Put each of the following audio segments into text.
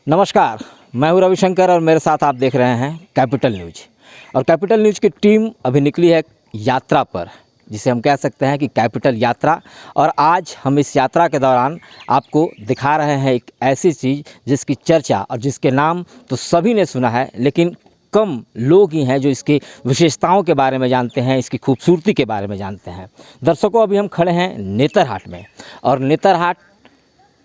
नमस्कार, मैं हूं रविशंकर और मेरे साथ आप देख रहे हैं कैपिटल न्यूज़। और कैपिटल न्यूज़ की टीम अभी निकली है यात्रा पर, जिसे हम कह सकते हैं कि कैपिटल यात्रा। और आज हम इस यात्रा के दौरान आपको दिखा रहे हैं एक ऐसी चीज़ जिसकी चर्चा और जिसके नाम तो सभी ने सुना है, लेकिन कम लोग ही हैं जो इसकी विशेषताओं के बारे में जानते हैं, इसकी खूबसूरती के बारे में जानते हैं। दर्शकों, अभी हम खड़े हैं नेतरहाट में, और नेतरहाट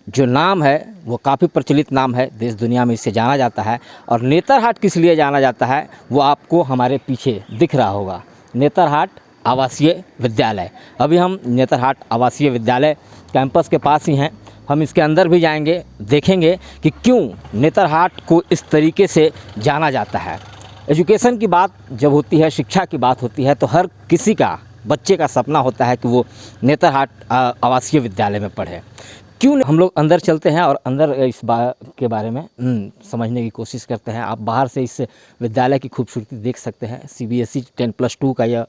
जो नाम है वो काफ़ी प्रचलित नाम है, देश दुनिया में इसे जाना जाता है। और नेतरहाट किस लिए जाना जाता है वो आपको हमारे पीछे दिख रहा होगा, नेतरहाट आवासीय विद्यालय। अभी हम नेतरहाट आवासीय विद्यालय कैंपस के पास ही हैं। हम इसके अंदर भी जाएंगे, देखेंगे कि क्यों नेतरहाट को इस तरीके से जाना जाता है। एजुकेशन की बात जब होती है, शिक्षा की बात होती है, तो हर किसी का, बच्चे का सपना होता है कि वो नेतरहाट आवासीय विद्यालय में पढ़े। क्यों हम लोग अंदर चलते हैं और अंदर इस के बारे में समझने की कोशिश करते हैं। आप बाहर से इस विद्यालय की खूबसूरती देख सकते हैं। CBSE 10+2 का यह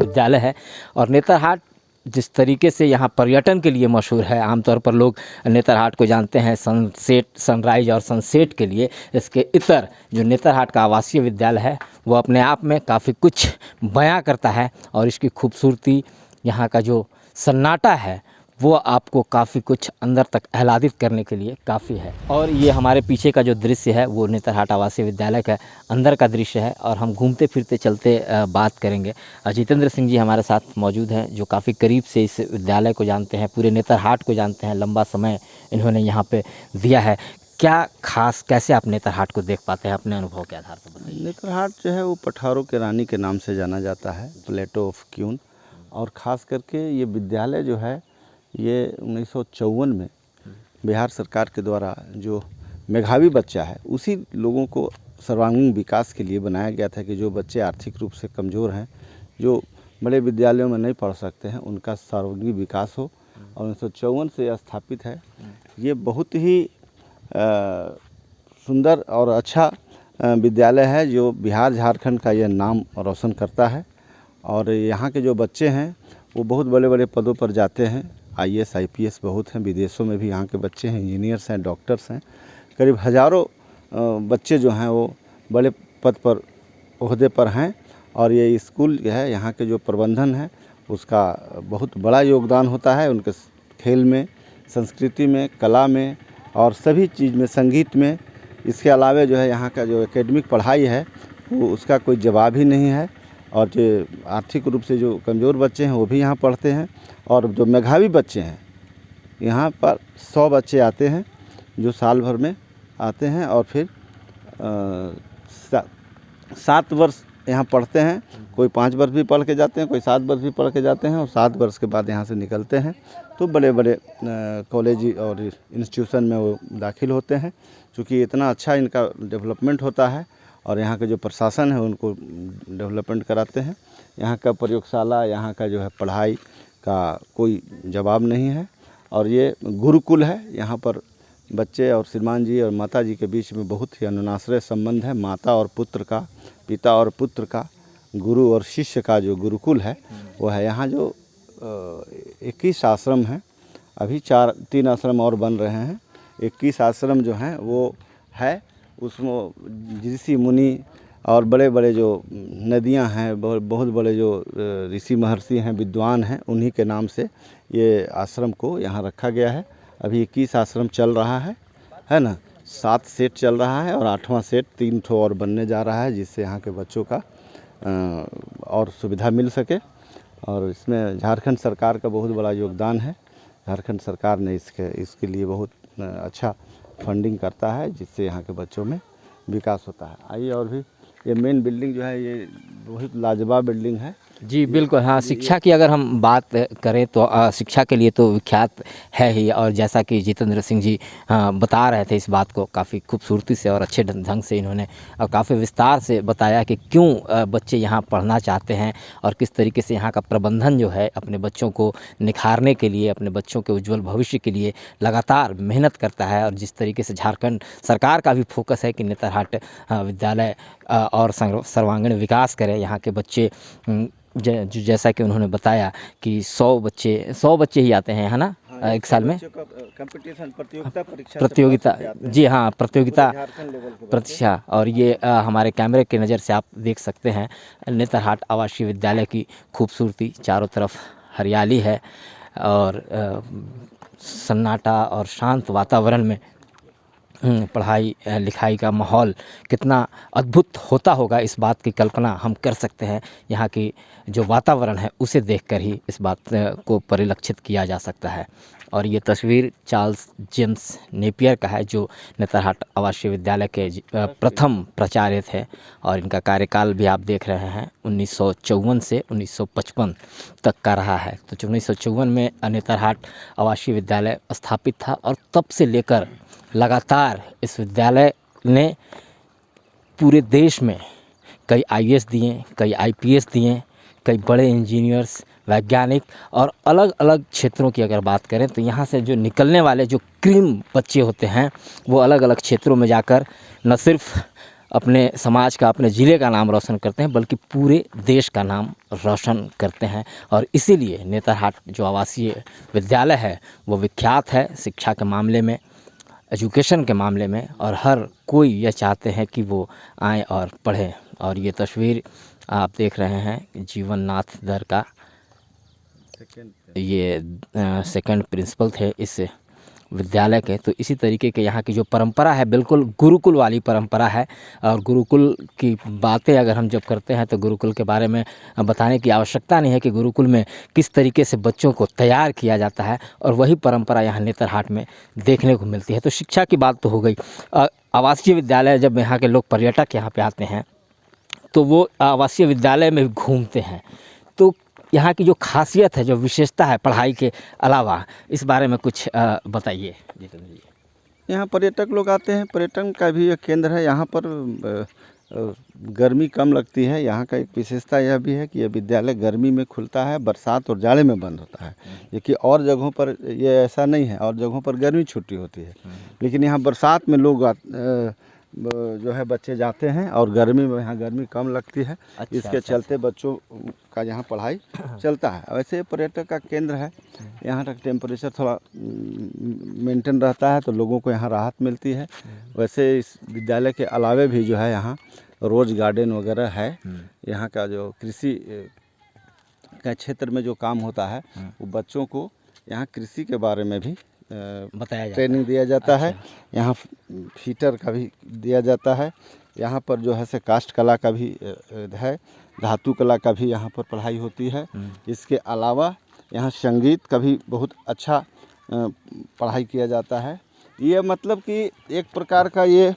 विद्यालय है। और नेतरहाट जिस तरीके से यहाँ पर्यटन के लिए मशहूर है, आमतौर पर लोग नेतरहाट को जानते हैं सनसेट, सनराइज़ और सनसेट के लिए। इसके इतर जो नेतरहाट का आवासीय विद्यालय है वो अपने आप में काफ़ी कुछ बयां करता है, और इसकी खूबसूरती, यहाँ का जो सन्नाटा है वो आपको काफ़ी कुछ अंदर तक आह्लादित करने के लिए काफ़ी है। और ये हमारे पीछे का जो दृश्य है वो नेतरहाट आवासीय विद्यालय का अंदर का दृश्य है। और हम घूमते फिरते चलते बात करेंगे। जितेंद्र सिंह जी हमारे साथ मौजूद हैं, जो काफ़ी करीब से इस विद्यालय को जानते हैं, पूरे नेतरहाट को जानते हैं। लंबा समय इन्होंने यहाँ पर दिया है। क्या खास, कैसे आप नेतरहाट को देख पाते हैं अपने अनुभव के आधार पर बताइए। नेतरहाट जो है वो पठारों के रानी के नाम से जाना जाता है, प्लेटो ऑफ क्यून। और ख़ास करके ये विद्यालय जो है ये 1954 में बिहार सरकार के द्वारा जो मेधावी बच्चा है उसी लोगों को सर्वांगीण विकास के लिए बनाया गया था, कि जो बच्चे आर्थिक रूप से कमज़ोर हैं, जो बड़े विद्यालयों में नहीं पढ़ सकते हैं, उनका सर्वांगीण विकास हो। और 1954 से यह स्थापित है। ये बहुत ही सुंदर और अच्छा विद्यालय है, जो बिहार झारखंड का यह नाम रोशन करता है। और यहाँ के जो बच्चे हैं वो बहुत बड़े बड़े पदों पर जाते हैं। IAS IPS बहुत हैं, विदेशों में भी यहाँ के बच्चे हैं, इंजीनियर्स हैं, डॉक्टर्स हैं। करीब हज़ारों बच्चे जो हैं वो बड़े पद पर, ओहदे पर हैं। और ये स्कूल जो है, यहाँ के जो प्रबंधन है उसका बहुत बड़ा योगदान होता है, उनके खेल में, संस्कृति में, कला में और सभी चीज़ में, संगीत में। इसके अलावा जो है यहाँ का जो एकेडमिक पढ़ाई है वो उसका कोई जवाब ही नहीं है। और जो आर्थिक रूप से जो कमज़ोर बच्चे हैं वो भी यहाँ पढ़ते हैं। और जो मेधावी बच्चे हैं, यहाँ पर 100 बच्चे आते हैं जो साल भर में आते हैं। और फिर 7 वर्ष यहाँ पढ़ते हैं। कोई 5 वर्ष भी पढ़ के जाते हैं, कोई 7 वर्ष भी पढ़ के जाते हैं। और 7 वर्ष के बाद यहाँ से निकलते हैं तो बड़े बड़े कॉलेज और इंस्टीट्यूशन में वो दाखिल होते हैं। क्योंकि इतना अच्छा इनका डेवलपमेंट होता है, और यहाँ के जो प्रशासन है उनको डेवलपमेंट कराते हैं। यहाँ का प्रयोगशाला, यहाँ का जो है पढ़ाई का कोई जवाब नहीं है। और ये गुरुकुल है। यहाँ पर बच्चे और श्रीमान जी और माता जी के बीच में बहुत ही अनुनाश्रय संबंध है। माता और पुत्र का, पिता और पुत्र का, गुरु और शिष्य का जो गुरुकुल है वो है। यहाँ जो 21 आश्रम हैं, अभी 3 आश्रम और बन रहे हैं। 21 आश्रम जो हैं वो है, उसमें ऋषि मुनि और बड़े बड़े जो नदियां हैं, बहुत बड़े जो ऋषि महर्षि हैं, विद्वान हैं, उन्हीं के नाम से ये आश्रम को यहाँ रखा गया है। अभी 21 आश्रम चल रहा है ना। 7 सेट चल रहा है और 8वां सेट 3 ठो और बनने जा रहा है, जिससे यहाँ के बच्चों का और सुविधा मिल सके। और इसमें झारखंड सरकार का बहुत बड़ा योगदान है। झारखंड सरकार ने इसके लिए बहुत अच्छा फंडिंग करता है, जिससे यहाँ के बच्चों में विकास होता है। आइए, और भी ये मेन बिल्डिंग जो है ये बहुत लाजवाब बिल्डिंग है। जी बिल्कुल, हाँ। शिक्षा की अगर हम बात करें तो शिक्षा के लिए तो विख्यात है ही। और जैसा कि जितेंद्र सिंह जी बता रहे थे इस बात को काफ़ी खूबसूरती से और अच्छे ढंग से इन्होंने काफ़ी विस्तार से बताया कि क्यों बच्चे यहाँ पढ़ना चाहते हैं, और किस तरीके से यहाँ का प्रबंधन जो है अपने बच्चों को निखारने के लिए, अपने बच्चों के उज्जवल भविष्य के लिए लगातार मेहनत करता है। और जिस तरीके से झारखंड सरकार का भी फोकस है कि नेतरहाट विद्यालय और सर्वांगीण विकास करे। यहाँ के बच्चे जैसा कि उन्होंने बताया कि 100 बच्चे ही आते हैं, है ना। एक साल में कंपटीशन प्रतियोगिता परीक्षा प्रतियोगिता, जी हाँ, प्रतियोगिता झारखंड लेवल के परीक्षा। और ये हमारे कैमरे की नज़र से आप देख सकते हैं नेतरहाट आवासीय विद्यालय की खूबसूरती। चारों तरफ हरियाली है और सन्नाटा और शांत वातावरण में पढ़ाई लिखाई का माहौल कितना अद्भुत होता होगा, इस बात की कल्पना हम कर सकते हैं। यहाँ की जो वातावरण है उसे देखकर ही इस बात को परिलक्षित किया जा सकता है। और ये तस्वीर चार्ल्स जेम्स नेपियर का है, जो नेतरहाट आवासीय विद्यालय के प्रथम प्राचार्य थे। और इनका कार्यकाल भी आप देख रहे हैं 1954 से 1955 तक का रहा है। तो 1954 में नेतरहाट आवासीय विद्यालय स्थापित था और तब से लेकर लगातार इस विद्यालय ने पूरे देश में कई आईएएस दिए, कई आईपीएस दिए, कई बड़े इंजीनियर्स, वैज्ञानिक और अलग अलग क्षेत्रों की अगर बात करें तो यहाँ से जो निकलने वाले जो क्रीम बच्चे होते हैं वो अलग अलग क्षेत्रों में जाकर न सिर्फ अपने समाज का, अपने ज़िले का नाम रोशन करते हैं बल्कि पूरे देश का नाम रोशन करते हैं। और इसीलिए नेतरहाट जो आवासीय विद्यालय है वो विख्यात है शिक्षा के मामले में, एजुकेशन के मामले में। और हर कोई यह चाहते हैं कि वो आएँ और पढ़ें। और ये तस्वीर आप देख रहे हैं जीवन नाथ दर का, ये सेकंड प्रिंसिपल थे इस विद्यालय के। तो इसी तरीके के यहाँ की जो परंपरा है बिल्कुल गुरुकुल वाली परंपरा है। और गुरुकुल की बातें अगर हम जब करते हैं तो गुरुकुल के बारे में बताने की आवश्यकता नहीं है कि गुरुकुल में किस तरीके से बच्चों को तैयार किया जाता है। और वही परंपरा यहाँ नेतरहाट में देखने को मिलती है। तो शिक्षा की बात तो हो गई। आवासीय विद्यालय, जब यहाँ के लोग पर्यटक यहाँ पे आते हैं तो वो आवासीय विद्यालय में घूमते हैं। तो यहाँ की जो खासियत है, जो विशेषता है पढ़ाई के अलावा, इस बारे में कुछ बताइए जितेंद्र जी। यहाँ पर्यटक लोग आते हैं, पर्यटन का भी एक केंद्र है। यहाँ पर गर्मी कम लगती है। यहाँ का एक विशेषता यह भी है कि यह विद्यालय गर्मी में खुलता है, बरसात और जाड़े में बंद होता है। ये कि और जगहों पर ये ऐसा नहीं है, और जगहों पर गर्मी छुट्टी होती है, लेकिन यहाँ बरसात में लोग जो है बच्चे जाते हैं और गर्मी में यहाँ गर्मी कम लगती है। इसके चलते बच्चों का यहाँ पढ़ाई चलता है। वैसे पर्यटक का केंद्र है, यहाँ तक टेम्परेचर थोड़ा मेंटेन रहता है तो लोगों को यहाँ राहत मिलती है। वैसे इस विद्यालय के अलावे भी जो है यहाँ रोज गार्डन वगैरह है। यहाँ का जो कृषि का क्षेत्र में जो काम होता है वो बच्चों को यहाँ कृषि के बारे में भी बताया ट्रेनिंग दिया जाता है। यहाँ फीटर का भी दिया जाता है। यहाँ पर जो है से काष्ठ कला का भी है, धातु कला का भी यहाँ पर पढ़ाई होती है। इसके अलावा यहाँ संगीत का भी बहुत अच्छा पढ़ाई किया जाता है। ये मतलब कि एक प्रकार का ये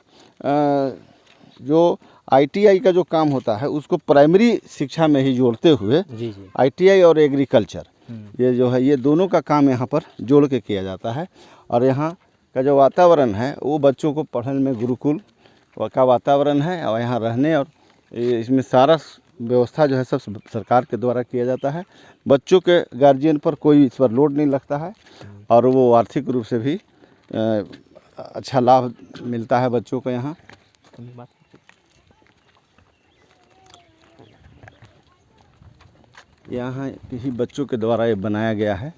जो आईटीआई का जो काम होता है उसको प्राइमरी शिक्षा में ही जोड़ते हुए आईटीआई और एग्रीकल्चर, ये जो है ये दोनों का काम यहाँ पर जोड़ के किया जाता है। और यहाँ का जो वातावरण है वो बच्चों को पढ़ने में गुरुकुल का वातावरण है। और यहाँ रहने और इसमें सारा व्यवस्था जो है सब सरकार के द्वारा किया जाता है। बच्चों के गार्जियन पर कोई इस पर लोड नहीं लगता है और वो आर्थिक रूप से भी अच्छा लाभ मिलता है बच्चों को। यहाँ ही बच्चों के द्वारा ये बनाया गया है।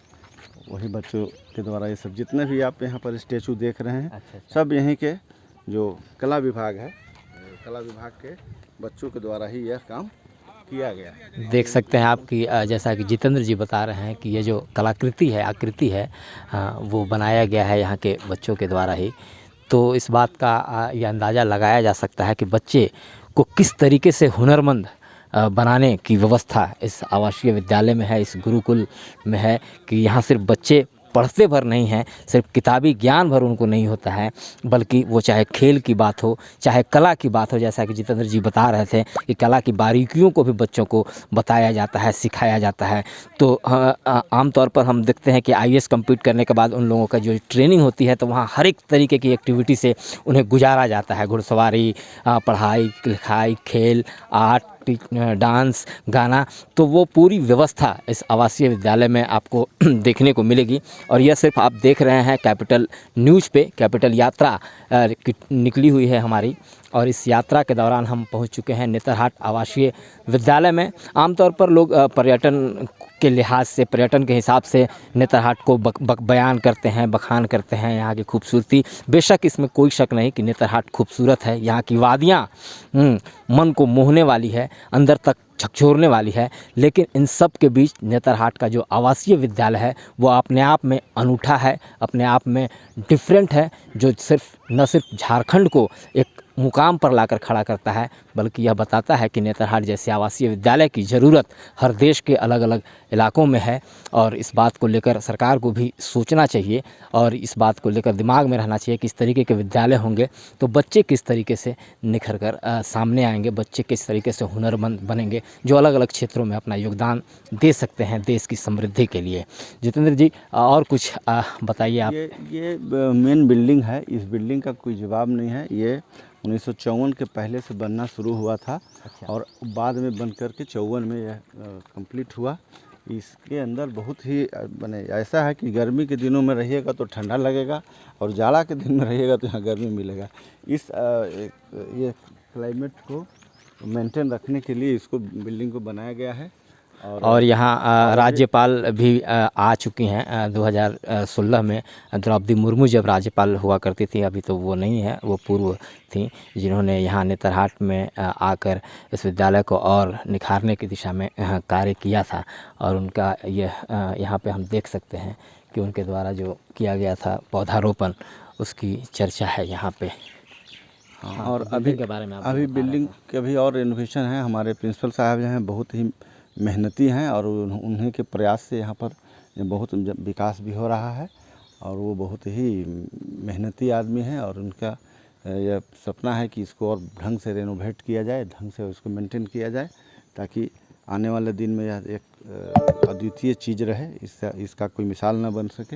वही बच्चों के द्वारा ये सब जितने भी आप यहाँ पर स्टैचू देख रहे हैं सब यहीं के जो कला विभाग है, कला विभाग के बच्चों के द्वारा ही यह काम किया गया है। देख सकते हैं आपकी जैसा कि जितेंद्र जी बता रहे हैं कि ये जो कलाकृति है, आकृति है, वो बनाया गया है यहाँ के बच्चों के द्वारा ही। तो इस बात का ये अंदाज़ा लगाया जा सकता है कि बच्चे को किस तरीके से हुनरमंद बनाने की व्यवस्था इस आवासीय विद्यालय में है, इस गुरुकुल में है। कि यहाँ सिर्फ बच्चे पढ़ते भर नहीं हैं, सिर्फ किताबी ज्ञान भर उनको नहीं होता है, बल्कि वो चाहे खेल की बात हो, चाहे कला की बात हो, जैसा कि जितेंद्र जी बता रहे थे कि कला की बारीकियों को भी बच्चों को बताया जाता है, सिखाया जाता है। तो आमतौर पर हम देखते हैं कि आईएएस कंप्लीट करने के बाद उन लोगों का जो ट्रेनिंग होती है तो वहाँ हर एक तरीके की एक्टिविटी से उन्हें गुजारा जाता है। घुड़सवारी, पढ़ाई लिखाई, खेल, आर्ट, डांस, गाना, तो वो पूरी व्यवस्था इस आवासीय विद्यालय में आपको देखने को मिलेगी। और यह सिर्फ आप देख रहे हैं कैपिटल न्यूज़ पे, कैपिटल यात्रा निकली हुई है हमारी। और इस यात्रा के दौरान हम पहुंच चुके हैं नेतरहाट आवासीय विद्यालय में। आमतौर पर लोग पर्यटन के लिहाज से, पर्यटन के हिसाब से नेतरहाट को बयान करते हैं, बखान करते हैं यहाँ की खूबसूरती। बेशक इसमें कोई शक नहीं कि नेतरहाट खूबसूरत है, यहाँ की वादियाँ मन को मोहने वाली है, अंदर तक झकझोरने वाली है। लेकिन इन सब के बीच नेतरहाट का जो आवासीय विद्यालय है वो अपने आप में अनूठा है, अपने आप में डिफरेंट है, जो न सिर्फ झारखंड को एक मुकाम पर लाकर खड़ा करता है, बल्कि यह बताता है कि नेतरहाट जैसे आवासीय विद्यालय की ज़रूरत हर देश के अलग अलग इलाकों में है। और इस बात को लेकर सरकार को भी सोचना चाहिए और इस बात को लेकर दिमाग में रहना चाहिए कि इस तरीके के विद्यालय होंगे तो बच्चे किस तरीके से निखर कर सामने आएंगे, बच्चे किस तरीके से हुनरमंद बनेंगे, जो अलग अलग क्षेत्रों में अपना योगदान दे सकते हैं देश की समृद्धि के लिए। जितेंद्र जी, और कुछ बताइए आप। ये मेन बिल्डिंग है, इस बिल्डिंग का कोई जवाब नहीं है। ये 1954 के पहले से बनना शुरू हुआ था। अच्छा। और बाद में बन कर के 54 में यह कंप्लीट हुआ। इसके अंदर बहुत ही माने ऐसा है कि गर्मी के दिनों में रहिएगा तो ठंडा लगेगा और जाड़ा के दिन में रहिएगा तो यहाँ गर्मी मिलेगा। ये क्लाइमेट को मेंटेन रखने के लिए इसको बिल्डिंग को बनाया गया है। और यहाँ राज्यपाल भी आ चुकी हैं 2016 में। द्रौपदी मुर्मू जब राज्यपाल हुआ करती थी, अभी तो वो नहीं है, वो पूर्व थी, जिन्होंने यहाँ नेतरहाट में आकर इस विद्यालय को और निखारने की दिशा में कार्य किया था। और उनका यहाँ पे हम देख सकते हैं कि उनके द्वारा जो किया गया था पौधारोपण, उसकी चर्चा है यहाँ पे। हाँ, और अभी के बारे में अभी बिल्डिंग के भी और इनोवेशन है। हमारे प्रिंसिपल साहब जो हैं बहुत ही मेहनती हैं और उन्हीं के प्रयास से यहाँ पर बहुत विकास भी हो रहा है। और वो बहुत ही मेहनती आदमी हैं और उनका यह सपना है कि इसको और ढंग से रेनोवेट किया जाए, ढंग से उसको मेंटेन किया जाए, ताकि आने वाले दिन में यह एक अद्वितीय चीज़ रहे, इसका कोई मिसाल न बन सके।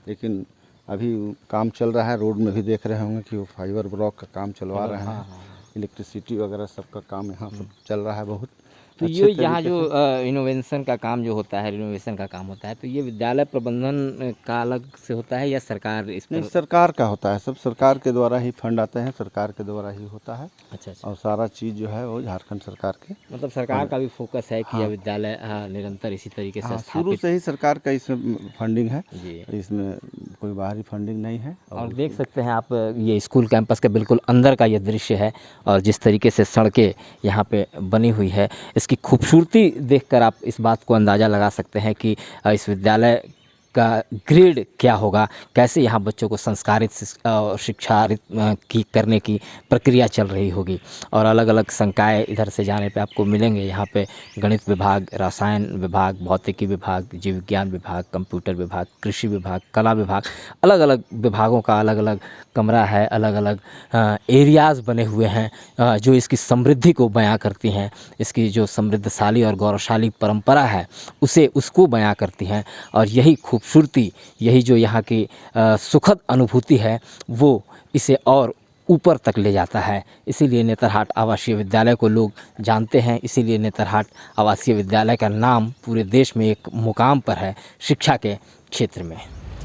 लेकिन अभी काम चल रहा है, रोड में भी देख रहे होंगे कि वो फाइबर ब्लॉक का काम चलवा रहे हैं। इलेक्ट्रिसिटी वगैरह सबका काम यहाँ सब चल रहा है बहुत। तो ये यहाँ जो इनोवेशन का काम जो होता है, रिनोवेशन का काम होता है, तो ये विद्यालय प्रबंधन का अलग से होता है या सरकार इस पर? नहीं, सरकार का होता है, सब सरकार के द्वारा ही फंड आते हैं, सरकार के द्वारा ही होता है। अच्छा। और सारा चीज़ जो है वो झारखंड सरकार के, मतलब सरकार का भी फोकस है कि यह विद्यालय निरंतर इसी तरीके से शुरू से ही सरकार का इसमें फंडिंग है जी। इसमें कोई बाहरी फंडिंग नहीं है। और देख सकते हैं आप, ये स्कूल कैंपस के बिल्कुल अंदर का ये दृश्य है और जिस तरीके से सड़कें यहाँ पे बनी हुई है, इसकी खूबसूरती देखकर आप इस बात को अंदाज़ा लगा सकते हैं कि इस विद्यालय का ग्रेड क्या होगा, कैसे यहाँ बच्चों को संस्कारित शिक्षारित की करने की प्रक्रिया चल रही होगी। और अलग अलग संकाय इधर से जाने पे आपको मिलेंगे। यहाँ पे गणित विभाग, रसायन विभाग, भौतिकी विभाग, जीव विज्ञान विभाग, कंप्यूटर विभाग, कृषि विभाग, कला विभाग, अलग अलग विभागों का अलग अलग कमरा है, अलग अलग एरियाज़ बने हुए हैं जो इसकी समृद्धि को बयां करती हैं, इसकी जो समृद्धशाली और गौरवशाली परंपरा है उसको बयां करती हैं। और यही खूबसूरती, यही जो यहाँ की सुखद अनुभूति है, वो इसे और ऊपर तक ले जाता है। इसीलिए नेतरहाट आवासीय विद्यालय को लोग जानते हैं, इसीलिए नेतरहाट आवासीय विद्यालय का नाम पूरे देश में एक मुकाम पर है शिक्षा के क्षेत्र में।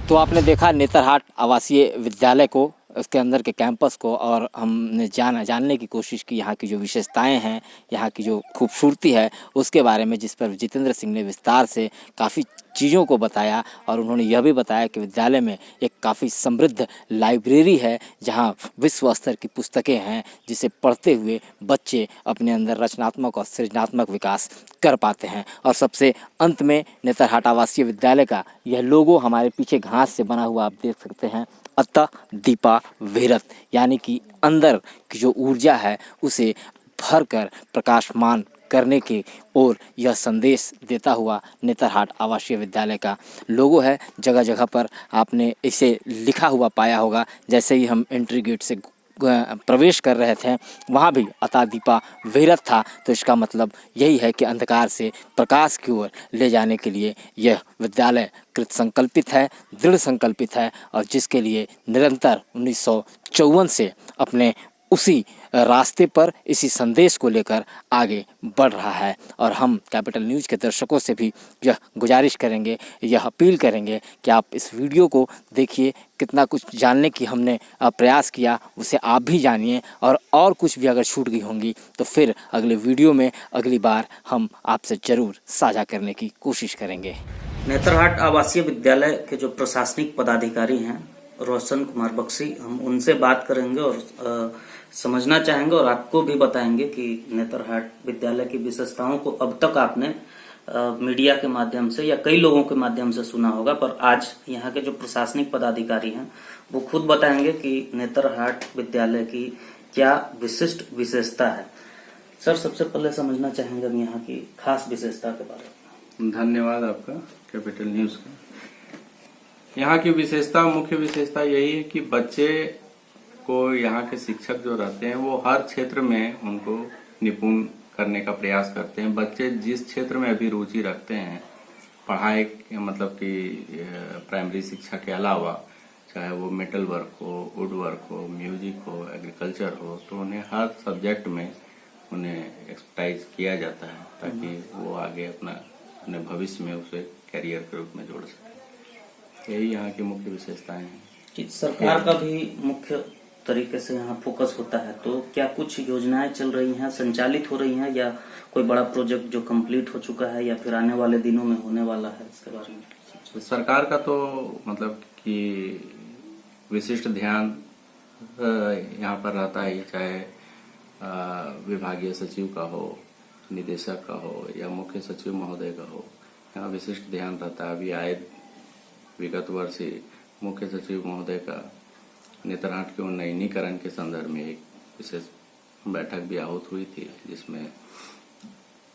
तो आपने देखा नेतरहाट आवासीय विद्यालय को, उसके अंदर के कैंपस को, और हमने जानने की कोशिश की यहाँ की जो विशेषताएं हैं, यहाँ की जो खूबसूरती है उसके बारे में, जिस पर जितेंद्र सिंह ने विस्तार से काफ़ी चीज़ों को बताया। और उन्होंने यह भी बताया कि विद्यालय में एक काफ़ी समृद्ध लाइब्रेरी है जहाँ विश्व स्तर की पुस्तकें हैं, जिसे पढ़ते हुए बच्चे अपने अंदर रचनात्मक और सृजनात्मक विकास कर पाते हैं। और सबसे अंत में नेतरहाट आवासीय विद्यालय का यह लोगो हमारे पीछे घास से बना हुआ आप देख सकते हैं, अतः दीपा विहरत, यानी कि अंदर की जो ऊर्जा है उसे भरकर प्रकाशमान करने की ओर यह संदेश देता हुआ नेतरहाट आवासीय विद्यालय का लोगो है। जगह जगह पर आपने इसे लिखा हुआ पाया होगा। जैसे ही हम एंट्री गेट से प्रवेश कर रहे थे वहाँ भी अतः दीपा विहरत था, तो इसका मतलब यही है कि अंधकार से प्रकाश की ओर ले जाने के लिए यह विद्यालय कृत संकल्पित है, दृढ़ संकल्पित है, और जिसके लिए निरंतर 1954 से अपने उसी रास्ते पर इसी संदेश को लेकर आगे बढ़ रहा है। और हम कैपिटल न्यूज़ के दर्शकों से भी यह गुजारिश करेंगे, यह अपील करेंगे कि आप इस वीडियो को देखिए। कितना कुछ जानने की हमने प्रयास किया, उसे आप भी जानिए। और कुछ भी अगर छूट गई होंगी तो फिर अगले वीडियो में अगली बार हम आपसे ज़रूर साझा करने की कोशिश करेंगे। नेतरहाट आवासीय विद्यालय के जो प्रशासनिक पदाधिकारी हैं रोशन कुमार बख्शी, हम उनसे बात करेंगे और समझना चाहेंगे और आपको भी बताएंगे कि नेतरहाट विद्यालय की विशेषताओं को अब तक आपने मीडिया के माध्यम से या कई लोगों के माध्यम से सुना होगा, पर आज यहाँ के जो प्रशासनिक पदाधिकारी हैं वो खुद बताएंगे कि नेतरहाट विद्यालय की क्या विशिष्ट विशेषता है। सर, सबसे पहले समझना चाहेंगे हम यहाँ की खास विशेषता के बारे में। धन्यवाद आपका कैपिटल न्यूज़ का। यहाँ की विशेषता, मुख्य विशेषता यही है कि बच्चे को यहाँ के शिक्षक जो रहते हैं वो हर क्षेत्र में उनको निपुण करने का प्रयास करते हैं। बच्चे जिस क्षेत्र में अभी रुचि रखते हैं पढ़ाई, मतलब कि प्राइमरी शिक्षा के अलावा, चाहे वो मेटल वर्क हो, वुड वर्क हो, म्यूजिक हो, एग्रीकल्चर हो, तो उन्हें हर सब्जेक्ट में उन्हें एक्सपर्टाइज किया जाता है ताकि वो आगे अपने भविष्य में उसे करियर के रूप में जोड़ सके। यही यहाँ की मुख्य विशेषताएं हैं। सरकार का भी मुख्य तरीके से यहाँ फोकस होता है, तो क्या कुछ योजनाएं चल रही हैं, संचालित हो रही हैं, या कोई बड़ा प्रोजेक्ट जो कंप्लीट हो चुका है या फिर आने वाले दिनों में होने वाला है, इसके बारे में? तो सरकार का तो मतलब कि विशिष्ट ध्यान यहाँ पर रहता है, चाहे विभागीय सचिव का हो, निदेशक का हो या मुख्य सचिव महोदय का हो, यहाँ विशिष्ट ध्यान रहता है। अभी आए विगत वर्ष ही मुख्य सचिव महोदय का नेतरहाट के उन्नयनीकरण के संदर्भ में एक विशेष बैठक भी आहूत हुई थी, जिसमें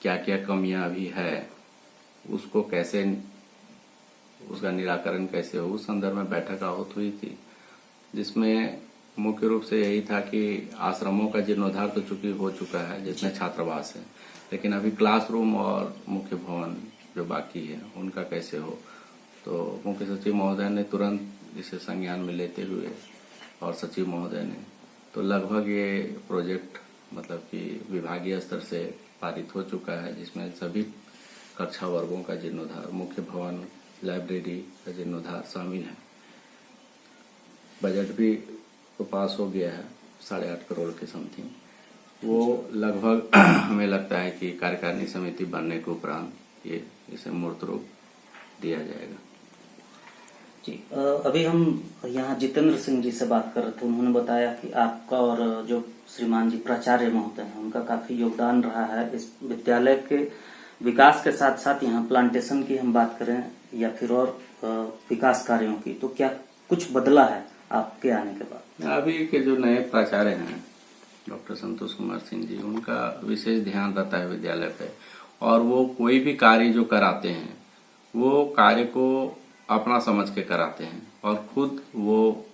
क्या क्या कमियां अभी है, उसको कैसे, उसका निराकरण कैसे हो, उस संदर्भ में बैठक आहूत हुई थी, जिसमें मुख्य रूप से यही था कि आश्रमों का जीर्णोद्धार तो चूंकि हो चुका है जिसमें छात्रावास है, लेकिन अभी क्लासरूम और मुख्य भवन जो बाकी है उनका कैसे हो। तो मुख्य सचिव महोदय ने तुरंत इसे संज्ञान में लेते हुए और सचिव महोदय ने तो लगभग ये प्रोजेक्ट मतलब कि विभागीय स्तर से पारित हो चुका है, जिसमें सभी कक्षा वर्गों का जीर्णोद्धार, मुख्य भवन, लाइब्रेरी का जीर्णोद्धार शामिल है। बजट भी तो पास हो गया है 8.5 करोड़ के समथिंग। वो लगभग हमें लगता है कि कार्यकारिणी समिति बनने के उपरांत ये इसे मूर्त रूप दिया जाएगा। जी, अभी हम यहाँ जितेंद्र सिंह जी से बात कर रहे थे। उन्होंने बताया कि आपका और जो श्रीमान जी प्राचार्य महोदय हैं उनका काफी योगदान रहा है इस विद्यालय के विकास के साथ साथ यहाँ प्लांटेशन की हम बात करें या फिर और विकास कार्यों की, तो क्या कुछ बदला है आपके आने के बाद? अभी के जो नए प्राचार्य हैं डॉक्टर संतोष कुमार सिंह जी, उनका विशेष ध्यान रहता है विद्यालय पे, और वो कोई भी कार्य जो कराते हैं वो कार्य को अपना समझ के कराते हैं और खुद वो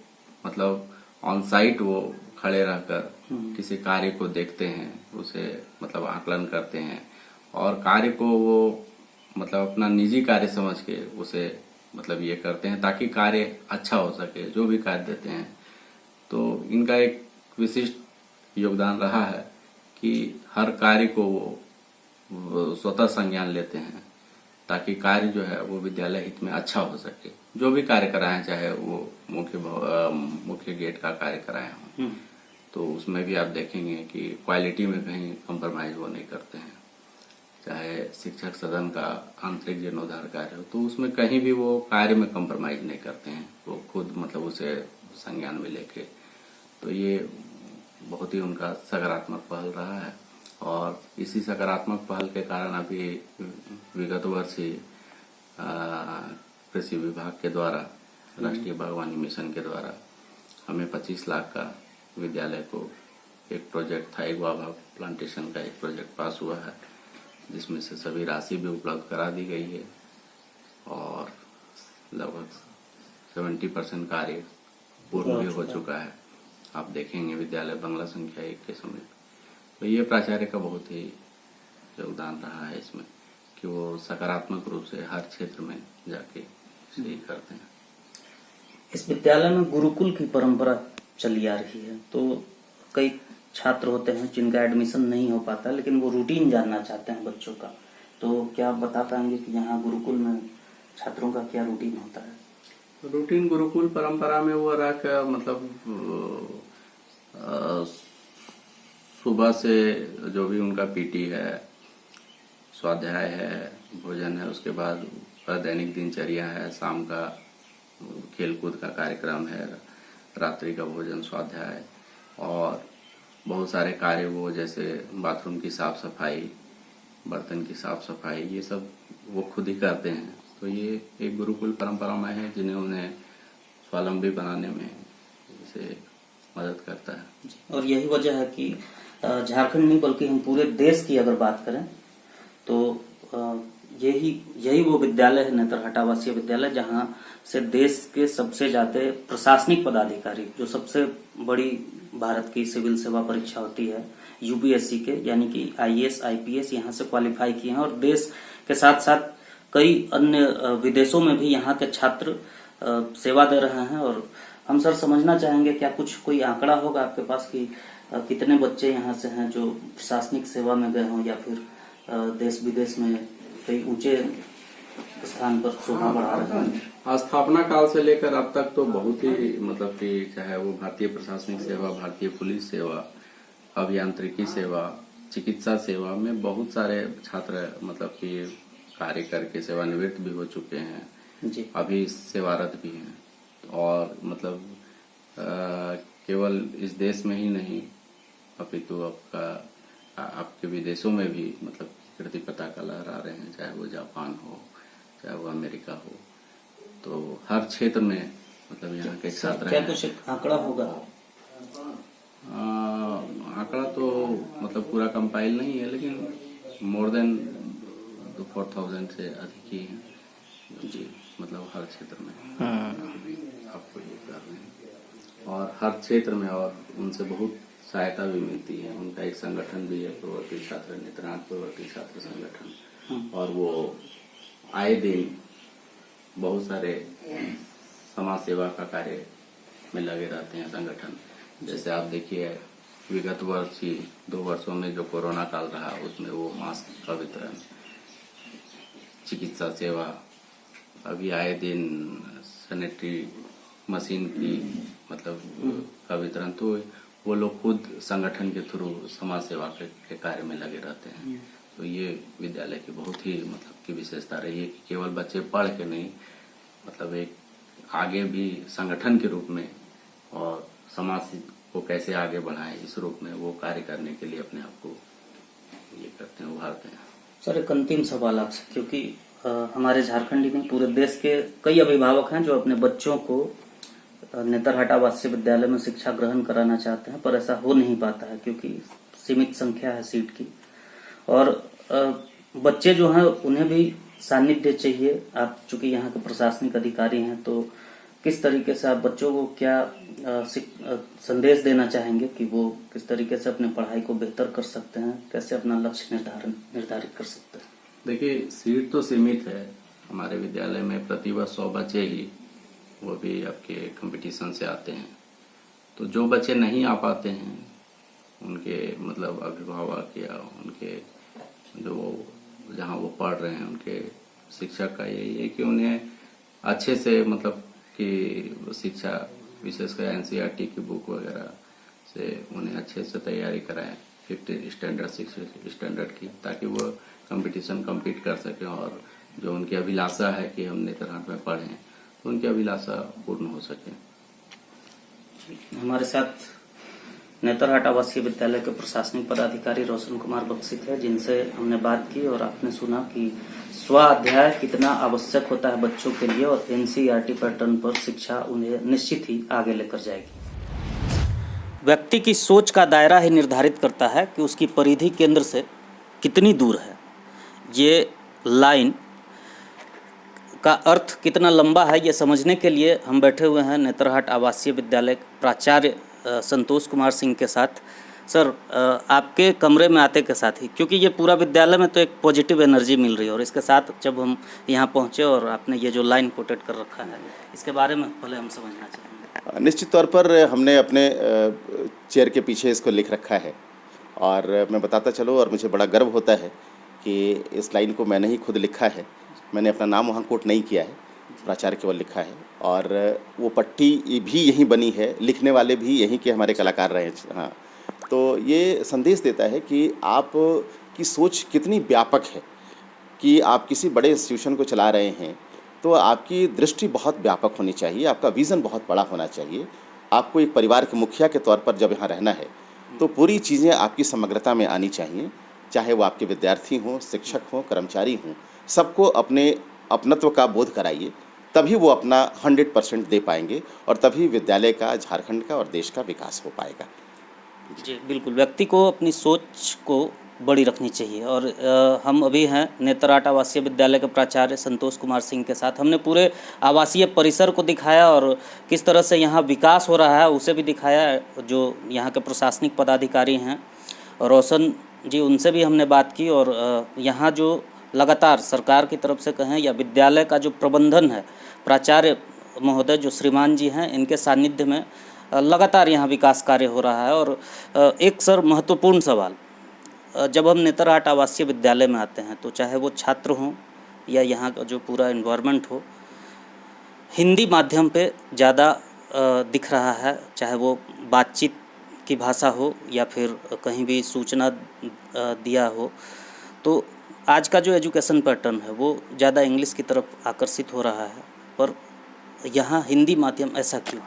मतलब ऑन साइट वो खड़े रहकर किसी कार्य को देखते हैं, उसे मतलब आकलन करते हैं और कार्य को वो मतलब अपना निजी कार्य समझ के उसे मतलब ये करते हैं ताकि कार्य अच्छा हो सके, जो भी कार्य देते हैं। तो इनका एक विशिष्ट योगदान रहा है कि हर कार्य को वो स्वतः संज्ञान लेते हैं ताकि कार्य जो है वो विद्यालय हित में अच्छा हो सके। जो भी कार्य कराएं, चाहे वो मुख्य गेट का कार्य कराए हों, तो उसमें भी आप देखेंगे कि क्वालिटी में कहीं कंप्रोमाइज वो नहीं करते हैं। चाहे शिक्षक सदन का आंतरिक जीर्णोद्धार कार्य हो तो उसमें कहीं भी वो कार्य में कंप्रोमाइज नहीं करते हैं, वो खुद मतलब उसे संज्ञान में लेके। तो ये बहुत ही उनका सकारात्मक पहल रहा है और इसी सकारात्मक पहल के कारण अभी विगत वर्ष ही कृषि विभाग के द्वारा, राष्ट्रीय बागवानी मिशन के द्वारा हमें 25 लाख का विद्यालय को एक प्रोजेक्ट था, एक गुआवा प्लांटेशन का एक प्रोजेक्ट पास हुआ है, जिसमें से सभी राशि भी उपलब्ध करा दी गई है और लगभग 70% कार्य पूर्ण भी हो चुका है। आप देखेंगे विद्यालय बंगला संख्या 1 के समीप। तो ये प्राचार्य का बहुत ही योगदान रहा है इसमें कि वो सकारात्मक रूप से हर क्षेत्र में जाके सही करते हैं। इस विद्यालय में गुरुकुल की परंपरा चली आ रही है, तो कई छात्र होते हैं जिनका एडमिशन नहीं हो पाता, लेकिन वो रूटीन जानना चाहते हैं बच्चों का, तो क्या आप बता पाएंगे कि यहाँ गुरुकुल में छात्रों का क्या रूटीन होता है? रूटीन गुरुकुल परंपरा में वो रहा कि मतलब सुबह से जो भी उनका पीटी है, स्वाध्याय है, भोजन है, उसके बाद दैनिक दिनचर्या है, शाम का खेलकूद का कार्यक्रम है, रात्रि का भोजन, स्वाध्याय और बहुत सारे कार्य वो जैसे बाथरूम की साफ सफाई, बर्तन की साफ सफाई, ये सब वो खुद ही करते हैं। तो ये एक गुरुकुल परंपरा में है जिन्हें उन्हें स्वावलंबी बनाने में इसे मदद करता है। और यही वजह है कि झारखंड नहीं बल्कि हम पूरे देश की अगर बात करें तो यही वो विद्यालय है, नेतरहाट आवासीय विद्यालय, जहां से देश के सबसे ज्यादा प्रशासनिक पदाधिकारी, जो सबसे बड़ी भारत की सिविल सेवा परीक्षा होती है यूपीएससी के, यानी कि आईएएस आईपीएस, यहाँ से क्वालिफाई किए हैं। और देश के साथ साथ कई अन्य विदेशों में भी यहाँ के छात्र सेवा दे रहे हैं। और हम सर समझना चाहेंगे, क्या कुछ कोई आंकड़ा होगा आपके पास कि कितने बच्चे यहाँ से हैं जो प्रशासनिक सेवा में गए हों या फिर देश विदेश में कई ऊंचे स्थान पर शोभा बढ़ा रहे हैं? स्थापना काल से लेकर अब तक तो बहुत ही मतलब कि चाहे वो भारतीय प्रशासनिक सेवा, भारतीय पुलिस सेवा, अभियांत्रिकी सेवा, चिकित्सा सेवा में बहुत सारे छात्र मतलब कि कार्य करके सेवानिवृत्त भी हो चुके हैं जी। अभी सेवारत भी हैं। और मतलब केवल इस देश में ही नहीं अपितु आपके विदेशों में भी मतलब कीर्ति पताका लहरा रहे हैं, चाहे वो जापान हो, चाहे वो अमेरिका हो। तो हर क्षेत्र में मतलब यहाँ के छात्र क्या हैं। कुछ आंकड़ा होगा? आंकड़ा तो मतलब पूरा कंपाइल नहीं है, लेकिन मोर देन 4,000 से अधिक ही है जी, मतलब हर क्षेत्र में आपको ये कर रहे हैं और हर क्षेत्र में, और उनसे बहुत सहायता भी मिलती है। उनका एक संगठन भी है, प्रवर्ती छात्र नेतरहाट प्रवर्ती छात्र संगठन, और वो आए दिन बहुत सारे समाज सेवा का कार्य में लगे रहते हैं संगठन। जैसे आप देखिए विगत वर्ष ही 2 वर्षों में जो कोरोना काल रहा, उसमें वो मास्क का वितरण, चिकित्सा सेवा, अभी आए दिन सैनिटरी मशीन की मतलब का वितरण, तो वो लोग खुद संगठन के थ्रू समाज सेवा के कार्य में लगे रहते हैं। तो ये विद्यालय की बहुत ही मतलब की विशेषता रही है कि केवल बच्चे पढ़ के नहीं, मतलब एक आगे भी संगठन के रूप में और समाज को कैसे आगे बढ़ाएं, इस रूप में वो कार्य करने के लिए अपने आप को ये करते हैं, उभारते हैं। सर एक अंतिम सवाल आपसे, क्योंकि हमारे झारखंड ही नहीं पूरे देश के कई अभिभावक हैं जो अपने बच्चों को नेतरहाट आवासीय विद्यालय में शिक्षा ग्रहण कराना चाहते हैं, पर ऐसा हो नहीं पाता है क्योंकि सीमित संख्या है सीट की। और बच्चे जो हैं उन्हें भी सानिध्य चाहिए। आप चूंकि यहाँ के प्रशासनिक अधिकारी हैं, तो किस तरीके से आप बच्चों को क्या संदेश देना चाहेंगे कि वो किस तरीके से अपने पढ़ाई को बेहतर कर सकते हैं, कैसे अपना लक्ष्य निर्धारित कर सकते हैं? देखिए, सीट तो सीमित है हमारे विद्यालय में, प्रतिवर्ष 100 बच्चे ही, वो भी आपके कंपटीशन से आते हैं। तो जो बच्चे नहीं आ पाते हैं उनके मतलब अभिभावक या उनके जो जहाँ वो पढ़ रहे हैं उनके शिक्षक का यही है कि उन्हें अच्छे से मतलब कि शिक्षा, विशेषकर एनसीईआरटी की बुक वगैरह से उन्हें अच्छे से तैयारी कराएं 5th स्टैंडर्ड 6th स्टैंडर्ड की, ताकि वो कंपटीशन कम्पीट कर सकें और जो उनकी अभिलाषा है कि हम नेतरहाट में पढ़ें, तो उनकी अभिलाषा पूर्ण हो सके। हमारे साथ नेतरहाट आवासीय विद्यालय के प्रशासनिक पदाधिकारी रोशन कुमार बख्शी थे, जिनसे हमने बात की और आपने सुना कि स्वाध्याय कितना आवश्यक होता है बच्चों के लिए, और एनसीईआरटी पैटर्न पर शिक्षा उन्हें निश्चित ही आगे लेकर जाएगी। व्यक्ति की सोच का दायरा ही निर्धारित करता है कि उसकी परिधि केंद्र से कितनी दूर है। ये लाइन का अर्थ कितना लंबा है, ये समझने के लिए हम बैठे हुए हैं नेतरहाट आवासीय विद्यालय प्राचार्य संतोष कुमार सिंह के साथ। सर, आपके कमरे में आते के साथ ही, क्योंकि ये पूरा विद्यालय में तो एक पॉजिटिव एनर्जी मिल रही है, और इसके साथ जब हम यहाँ पहुँचे और आपने ये जो लाइन कोटेड कर रखा है, इसके बारे में पहले हम समझना चाहेंगे। निश्चित तौर पर हमने अपने चेयर के पीछे इसको लिख रखा है और मैं बताता चलूँ और मुझे बड़ा गर्व होता है कि इस लाइन को मैंने ही खुद लिखा है। मैंने अपना नाम वहाँ कोट नहीं किया है, प्राचार्य केवल लिखा है और वो पट्टी भी यहीं बनी है, लिखने वाले भी यहीं के हमारे कलाकार रहे हैं। हाँ, तो ये संदेश देता है कि आप की सोच कितनी व्यापक है कि आप किसी बड़े इंस्टीट्यूशन को चला रहे हैं तो आपकी दृष्टि बहुत व्यापक होनी चाहिए, आपका विज़न बहुत बड़ा होना चाहिए। आपको एक परिवार के मुखिया के तौर पर जब यहाँ रहना है तो पूरी चीज़ें आपकी समग्रता में आनी चाहिए, चाहे वो आपके विद्यार्थी हों, शिक्षक हों, कर्मचारी हों, सबको अपने अपनत्व का बोध कराइए, तभी वो अपना 100% दे पाएंगे और तभी विद्यालय का, झारखंड का और देश का विकास हो पाएगा। जी बिल्कुल, व्यक्ति को अपनी सोच को बड़ी रखनी चाहिए। और हम अभी हैं नेतरहाट आवासीय विद्यालय के प्राचार्य संतोष कुमार सिंह के साथ। हमने पूरे आवासीय परिसर को दिखाया और किस तरह से यहाँ विकास हो रहा है उसे भी दिखाया। जो यहाँ के प्रशासनिक पदाधिकारी हैं रोशन जी, उनसे भी हमने बात की और यहाँ जो लगातार सरकार की तरफ से कहें या विद्यालय का जो प्रबंधन है, प्राचार्य महोदय जो श्रीमान जी हैं, इनके सानिध्य में लगातार यहाँ विकास कार्य हो रहा है। और एक सर महत्वपूर्ण सवाल, जब हम नेतरहाट आवासीय विद्यालय में आते हैं तो चाहे वो छात्र हों या यहाँ का जो पूरा इन्वायरमेंट हो, हिंदी माध्यम पे ज़्यादा दिख रहा है, चाहे वो बातचीत की भाषा हो या फिर कहीं भी सूचना दिया हो। तो आज का जो एजुकेशन पैटर्न है वो ज़्यादा इंग्लिश की तरफ आकर्षित हो रहा है, पर यहाँ हिंदी माध्यम ऐसा क्यों?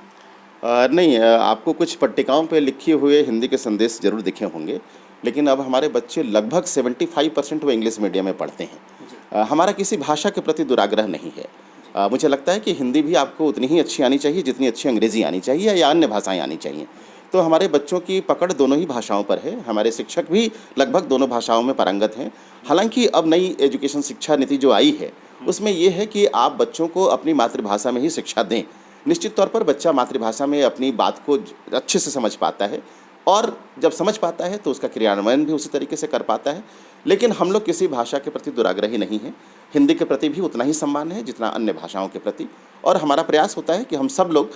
नहीं, आपको कुछ पट्टिकाओं पे लिखे हुए हिंदी के संदेश जरूर दिखे होंगे, लेकिन अब हमारे बच्चे लगभग 75% वो इंग्लिश मीडियम में पढ़ते हैं। हमारा किसी भाषा के प्रति दुराग्रह नहीं है। मुझे लगता है कि हिंदी भी आपको उतनी ही अच्छी आनी चाहिए जितनी अच्छी अंग्रेज़ी आनी चाहिए या अन्य भाषाएं आनी चाहिए। तो हमारे बच्चों की पकड़ दोनों ही भाषाओं पर है। हमारे शिक्षक भी लगभग दोनों भाषाओं में पारंगत हैं। हालांकि अब नई एजुकेशन शिक्षा नीति जो आई है उसमें ये है कि आप बच्चों को अपनी मातृभाषा में ही शिक्षा दें। निश्चित तौर पर बच्चा मातृभाषा में अपनी बात को अच्छे से समझ पाता है और जब समझ पाता है तो उसका क्रियान्वयन भी उसी तरीके से कर पाता है। लेकिन हम लोग किसी भाषा के प्रति दुराग्रही नहीं हैं। हिंदी के प्रति भी उतना ही सम्मान है जितना अन्य भाषाओं के प्रति, और हमारा प्रयास होता है कि हम सब लोग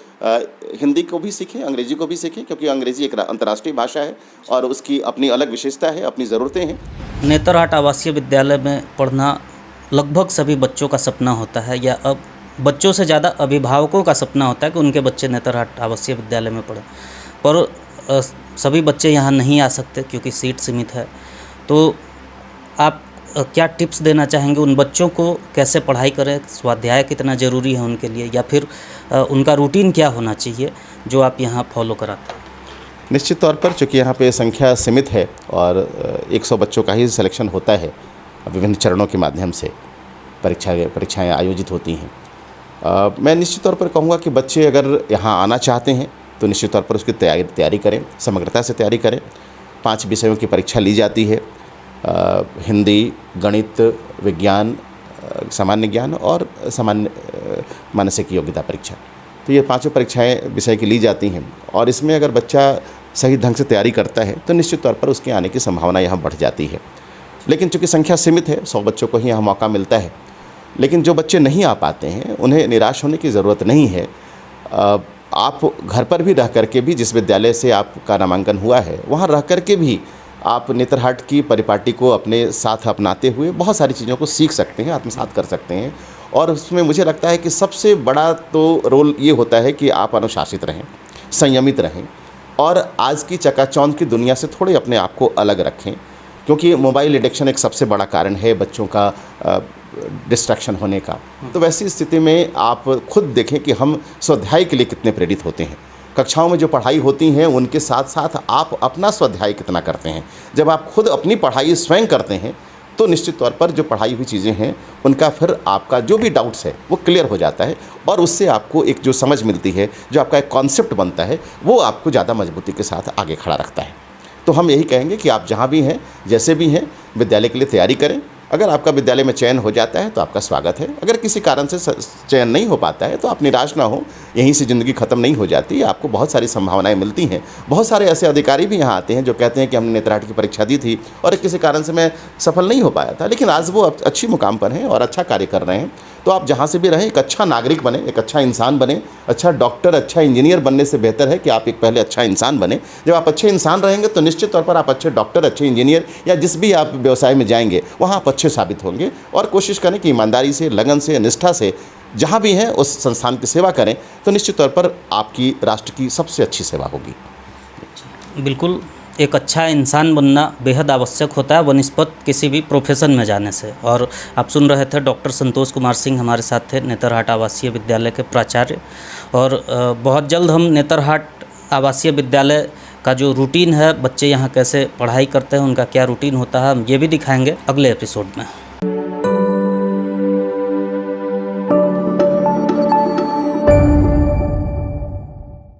हिंदी को भी सीखें, अंग्रेज़ी को भी सीखें, क्योंकि अंग्रेज़ी एक अंतर्राष्ट्रीय भाषा है और उसकी अपनी अलग विशेषता है, अपनी ज़रूरतें हैं। नेतरहाट आवासीय विद्यालय में पढ़ना लगभग सभी बच्चों का सपना होता है, या अब बच्चों से ज़्यादा अभिभावकों का सपना होता है कि उनके बच्चे नेतरहाट आवासीय विद्यालय में पढ़ें, पर सभी बच्चे यहाँ नहीं आ सकते क्योंकि सीट सीमित है। तो आप क्या टिप्स देना चाहेंगे उन बच्चों को, कैसे पढ़ाई करें, स्वाध्याय कितना ज़रूरी है उनके लिए, या फिर उनका रूटीन क्या होना चाहिए जो आप यहाँ फॉलो कराते हैं? निश्चित तौर पर चूँकि यहाँ पे संख्या सीमित है और 100 बच्चों का ही सिलेक्शन होता है, विभिन्न चरणों के माध्यम से परीक्षाएँ आयोजित होती हैं। मैं निश्चित तौर पर कहूँगा कि बच्चे अगर यहाँ आना चाहते हैं तो निश्चित तौर पर उसकी तैयारी करें, समग्रता से तैयारी करें। 5 विषयों की परीक्षा ली जाती है, हिंदी, गणित, विज्ञान, सामान्य ज्ञान और सामान्य मानसिक योग्यता परीक्षा। तो ये 5 परीक्षाएं विषय की ली जाती हैं और इसमें अगर बच्चा सही ढंग से तैयारी करता है तो निश्चित तौर पर उसके आने की संभावना यहाँ बढ़ जाती है। लेकिन चूँकि संख्या सीमित है, 100 बच्चों को ही यहाँ मौका मिलता है। लेकिन जो बच्चे नहीं आ पाते हैं उन्हें निराश होने की ज़रूरत नहीं है। आप घर पर भी रह करके भी, जिस विद्यालय से आपका नामांकन हुआ है वहाँ रह करके भी आप नेतरहाट की परिपाटी को अपने साथ अपनाते हुए बहुत सारी चीज़ों को सीख सकते हैं, आत्मसात कर सकते हैं। और उसमें मुझे लगता है कि सबसे बड़ा तो रोल ये होता है कि आप अनुशासित रहें, संयमित रहें और आज की चकाचौंध की दुनिया से थोड़े अपने आप को अलग रखें, क्योंकि मोबाइल एडिक्शन एक सबसे बड़ा कारण है बच्चों का डिस्ट्रैक्शन होने का। तो वैसी स्थिति में आप खुद देखें कि हम स्वाध्याय के लिए कितने प्रेरित होते हैं। कक्षाओं में जो पढ़ाई होती हैं उनके साथ साथ आप अपना स्वाध्याय कितना करते हैं। जब आप खुद अपनी पढ़ाई स्वयं करते हैं तो निश्चित तौर पर जो पढ़ाई हुई चीज़ें हैं उनका फिर आपका जो भी डाउट्स है वो क्लियर हो जाता है और उससे आपको एक जो समझ मिलती है, जो आपका एक कॉन्सेप्ट बनता है, वो आपको ज़्यादा मजबूती के साथ आगे खड़ा रखता है। तो हम यही कहेंगे कि आप जहाँ भी हैं, जैसे भी हैं, विद्यालय के लिए तैयारी करें, अगर आपका विद्यालय में चयन हो जाता है तो आपका स्वागत है, अगर किसी कारण से चयन नहीं हो पाता है तो आप निराश ना हो, यहीं से ज़िंदगी ख़त्म नहीं हो जाती, आपको बहुत सारी संभावनाएं मिलती हैं। बहुत सारे ऐसे अधिकारी भी यहाँ आते हैं जो कहते हैं कि हमने नेतरहाट की परीक्षा दी थी और किसी कारण से मैं सफल नहीं हो पाया था, लेकिन आज वो अच्छी मुकाम पर हैं और अच्छा कार्य कर रहे हैं। तो आप जहाँ से भी रहें एक अच्छा नागरिक बने, एक अच्छा इंसान बने। अच्छा डॉक्टर, अच्छा इंजीनियर बनने से बेहतर है कि आप एक पहले अच्छा इंसान बने। जब आप अच्छे इंसान रहेंगे तो निश्चित तौर पर आप अच्छे डॉक्टर, अच्छे इंजीनियर या जिस भी आप व्यवसाय में जाएंगे वहाँ आप अच्छे साबित होंगे। और कोशिश करें कि ईमानदारी से, लगन से, निष्ठा से जहाँ भी हैं उस संस्थान की सेवा करें, तो निश्चित तौर पर आपकी राष्ट्र की सबसे अच्छी सेवा होगी। बिल्कुल, एक अच्छा इंसान बनना बेहद आवश्यक होता है बनिस्पत किसी भी प्रोफेशन में जाने से। और आप सुन रहे थे डॉक्टर संतोष कुमार सिंह हमारे साथ थे, नेतरहाट आवासीय विद्यालय के प्राचार्य। और बहुत जल्द हम नेतरहाट आवासीय विद्यालय का जो रूटीन है, बच्चे यहाँ कैसे पढ़ाई करते हैं, उनका क्या रूटीन होता है, हम ये भी दिखाएंगे अगले एपिसोड में।